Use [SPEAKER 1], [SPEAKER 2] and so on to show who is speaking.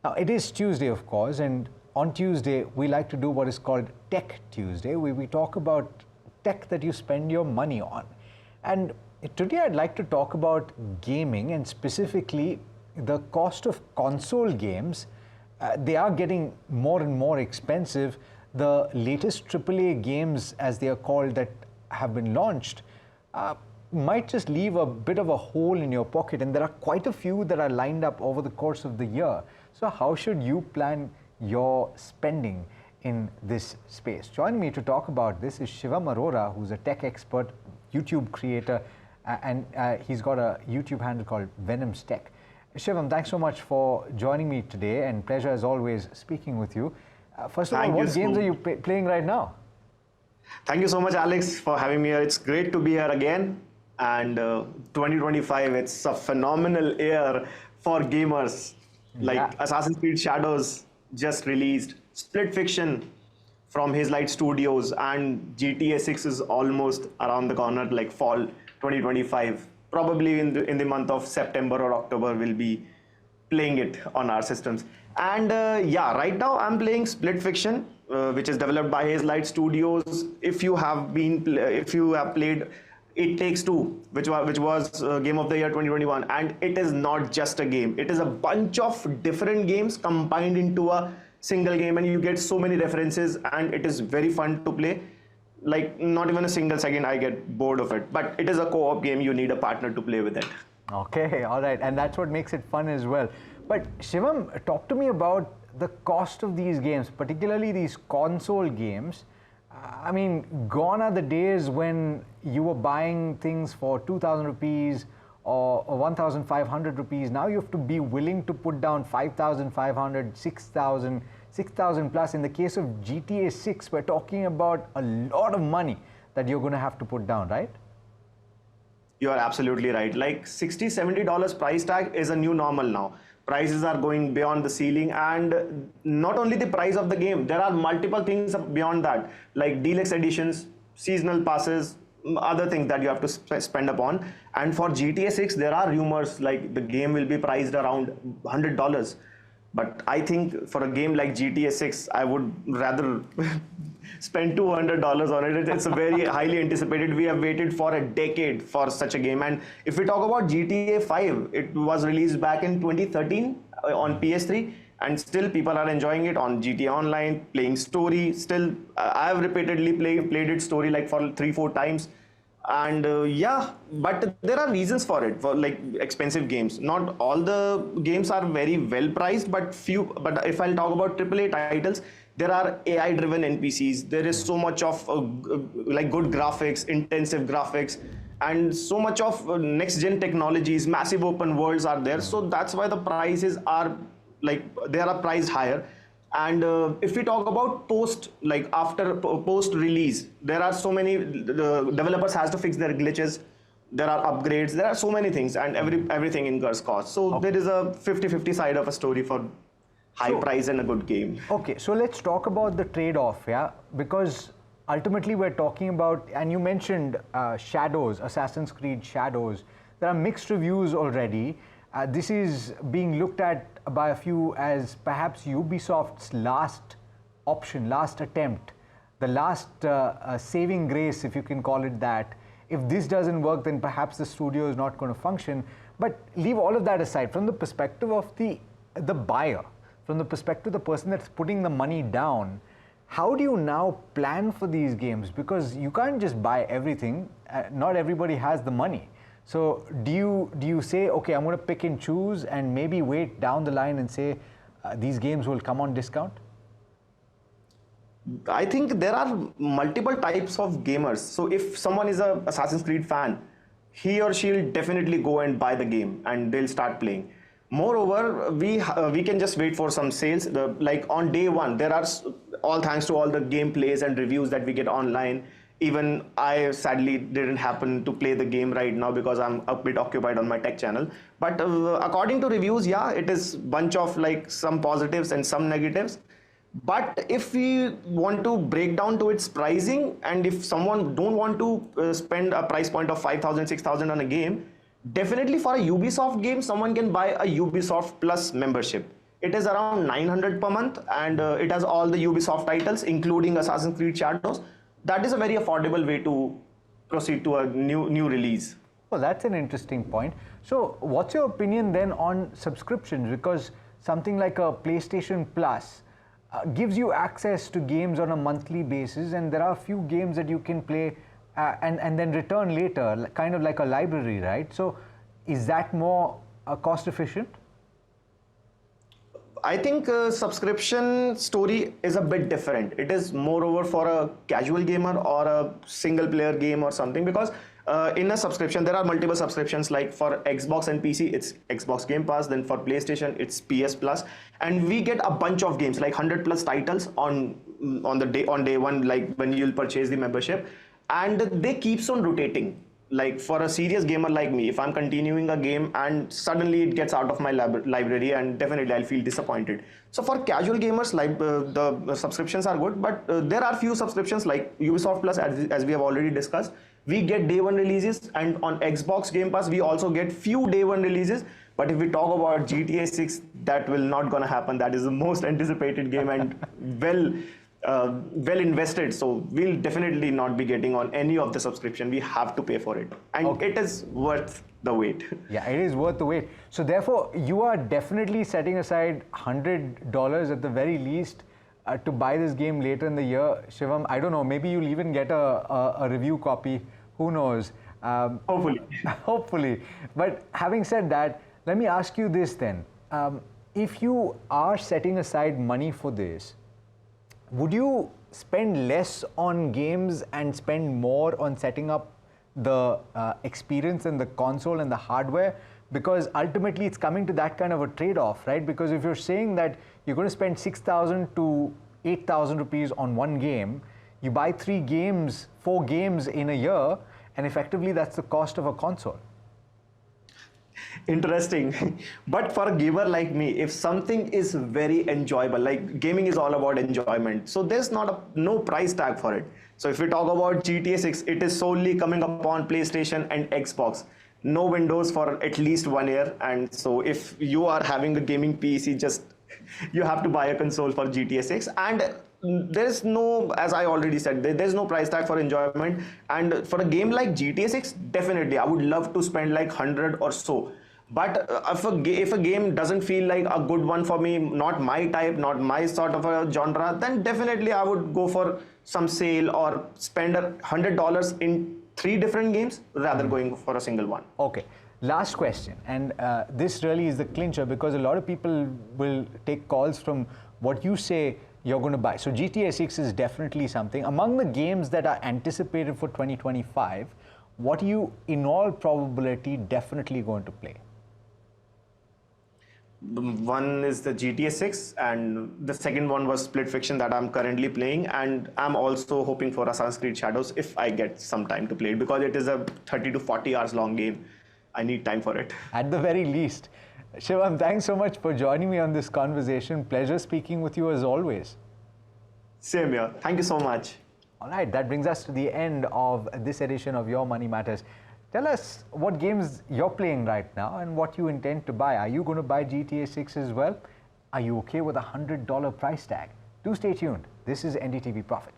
[SPEAKER 1] Now, it is Tuesday, of course, and on Tuesday, we like to do what is called Tech Tuesday, where we talk about tech that you spend your money on. And today, I'd like to talk about gaming and specifically the cost of console games. They are getting more and more expensive. The latest AAA games, as they are called, that have been launched, might just leave a bit of a hole in your pocket, and there are quite a few that are lined up over the course of the year. So how should you plan your spending in this space? Joining me to talk about this is Shivam Arora, who's a tech expert, YouTube creator, and he's got a YouTube handle called Venom's Tech. Shivam, thanks so much for joining me today, and pleasure as always speaking with you. First of all, what games are you playing right now?
[SPEAKER 2] Thank you so much, Alex, for having me here. It's great to be here again. And 2025, it's a phenomenal year for gamers. Like Assassin's Creed Shadows just released, Split Fiction from His Light Studios, and GTA 6 is almost around the corner, like fall 2025. Probably in the month of September or October, we'll be playing it on our systems. And yeah, right now I'm playing Split Fiction, which is developed by His Light Studios. If you have played It Takes Two, which was Game of the Year 2021, and it is not just a game. It is a bunch of different games combined into a single game, and you get so many references, and it is very fun to play. Like, not even a single second I get bored of it. But it is a co-op game. You need a partner to play with it.
[SPEAKER 1] Okay, all right. And that's what makes it fun as well. But Shivam, talk to me about the cost of these games, particularly these console games. I mean, gone are the days when you were buying things for 2,000 rupees or 1,500 rupees. Now you have to be willing to put down 5,500, 6,000, 6,000 plus. In the case of GTA 6, we're talking about a lot of money that you're going to have to put down, right?
[SPEAKER 2] You are absolutely right. Like $60, $70 price tag is a new normal now. Prices are going beyond the ceiling, and not only the price of the game, there are multiple things beyond that, like deluxe editions, seasonal passes, other things that you have to spend upon. And for GTA 6, there are rumors like the game will be priced around $100. But I think for a game like GTA 6, I would rather spend $200 on it. It's a very highly anticipated. We have waited for a decade for such a game. And if we talk about GTA 5, it was released back in 2013 on PS3, and still people are enjoying it on GTA Online, playing story. Still, I have repeatedly played it story like for 3-4 times. And yeah, but there are reasons for it, for like expensive games. Not all the games are very well priced, but if I'll talk about AAA titles, there are AI driven NPCs. There is so much of like good graphics, intensive graphics, and so much of next gen technologies, massive open worlds are there. So that's why the prices are like, they are priced higher. And if we talk about post release, there are so many developers has to fix their glitches. There are upgrades. There are so many things, and everything incurs cost. So there is a 50-50 side of a story for high price and a good game.
[SPEAKER 1] Okay, so let's talk about the trade-off, yeah, because ultimately we're talking about, and you mentioned Shadows, Assassin's Creed Shadows. There are mixed reviews already. This is being looked at by a few as perhaps Ubisoft's last option, last attempt, the last saving grace, if you can call it that. If this doesn't work, then perhaps the studio is not going to function. But leave all of that aside. From the perspective of the buyer, from the perspective of the person that's putting the money down, how do you now plan for these games? Because you can't just buy everything. Not everybody has the money. So do you say, okay, I'm going to pick and choose and maybe wait down the line and say these games will come on discount?
[SPEAKER 2] I think there are multiple types of gamers. So if someone is a Assassin's Creed fan, he or she will definitely go and buy the game and they'll start playing. Moreover, we can just wait for some sales. Like on day one, there are, all thanks to all the gameplays and reviews that we get online. Even I sadly didn't happen to play the game right now because I'm a bit occupied on my tech channel. But according to reviews, yeah, it is bunch of like some positives and some negatives. But if we want to break down to its pricing, and if someone don't want to spend a price point of 5,000, 6,000 on a game, definitely for a Ubisoft game, someone can buy a Ubisoft Plus membership. It is around 900 per month, and it has all the Ubisoft titles, including Assassin's Creed Shadows. That is a very affordable way to proceed to a new release.
[SPEAKER 1] Well, that's an interesting point. So, what's your opinion then on subscriptions? Because something like a PlayStation Plus gives you access to games on a monthly basis, and there are a few games that you can play and then return later, kind of like a library, right? So, is that more cost efficient?
[SPEAKER 2] I think subscription story is a bit different. It is moreover for a casual gamer or a single player game or something, because in a subscription there are multiple subscriptions. Like for Xbox and PC it's Xbox Game Pass, then for PlayStation it's PS Plus, and we get a bunch of games like 100 plus titles on day one, like when you'll purchase the membership, and they keeps on rotating. Like for a serious gamer like me, if I'm continuing a game and suddenly it gets out of my library, and definitely I'll feel disappointed. So for casual gamers, like the subscriptions are good, but there are few subscriptions like Ubisoft Plus, as we have already discussed. We get day one releases, and on Xbox Game Pass we also get few day one releases. But if we talk about GTA 6, that will not gonna happen. That is the most anticipated game and well invested, so we'll definitely not be getting on any of the subscription. We have to pay for it, and it is worth the wait.
[SPEAKER 1] Yeah, it is worth the wait. So therefore, you are definitely setting aside $100 at the very least to buy this game later in the year. Shivam, I don't know, maybe you'll even get a review copy. Who knows?
[SPEAKER 2] Hopefully.
[SPEAKER 1] Hopefully. But having said that, let me ask you this then. If you are setting aside money for this, would you spend less on games and spend more on setting up the experience and the console and the hardware? Because ultimately it's coming to that kind of a trade-off, right? Because if you're saying that you're going to spend 6,000 to 8,000 rupees on one game, you buy 4 games in a year, and effectively that's the cost of a console.
[SPEAKER 2] Interesting. But for a gamer like me, if something is very enjoyable, like gaming is all about enjoyment, so there's no price tag for it. So if we talk about GTA 6, it is solely coming upon PlayStation and Xbox. No Windows for at least 1 year. And so if you are having a gaming PC, just you have to buy a console for GTA 6. And there's no, as I already said, there's no price tag for enjoyment. And for a game like GTA 6, definitely I would love to spend like 100 or so. But if a game doesn't feel like a good one for me, not my type, not my sort of a genre, then definitely I would go for some sale or spend $100 in 3 different games rather going for a single one.
[SPEAKER 1] Okay. Last question, and this really is the clincher, because a lot of people will take calls from what you say you're going to buy. So GTA 6 is definitely something. Among the games that are anticipated for 2025, what are you, in all probability, definitely going to play?
[SPEAKER 2] One is the GTA 6, and the second one was Split Fiction that I'm currently playing, and I'm also hoping for Assassin's Creed Shadows if I get some time to play it, because it is a 30 to 40 hours long game. I need time for it.
[SPEAKER 1] At the very least. Shivam, thanks so much for joining me on this conversation. Pleasure speaking with you as always.
[SPEAKER 2] Same here. Thank you so much.
[SPEAKER 1] All right, that brings us to the end of this edition of Your Money Matters. Tell us what games you're playing right now and what you intend to buy. Are you going to buy GTA 6 as well? Are you okay with a $100 price tag? Do stay tuned. This is NDTV Profit.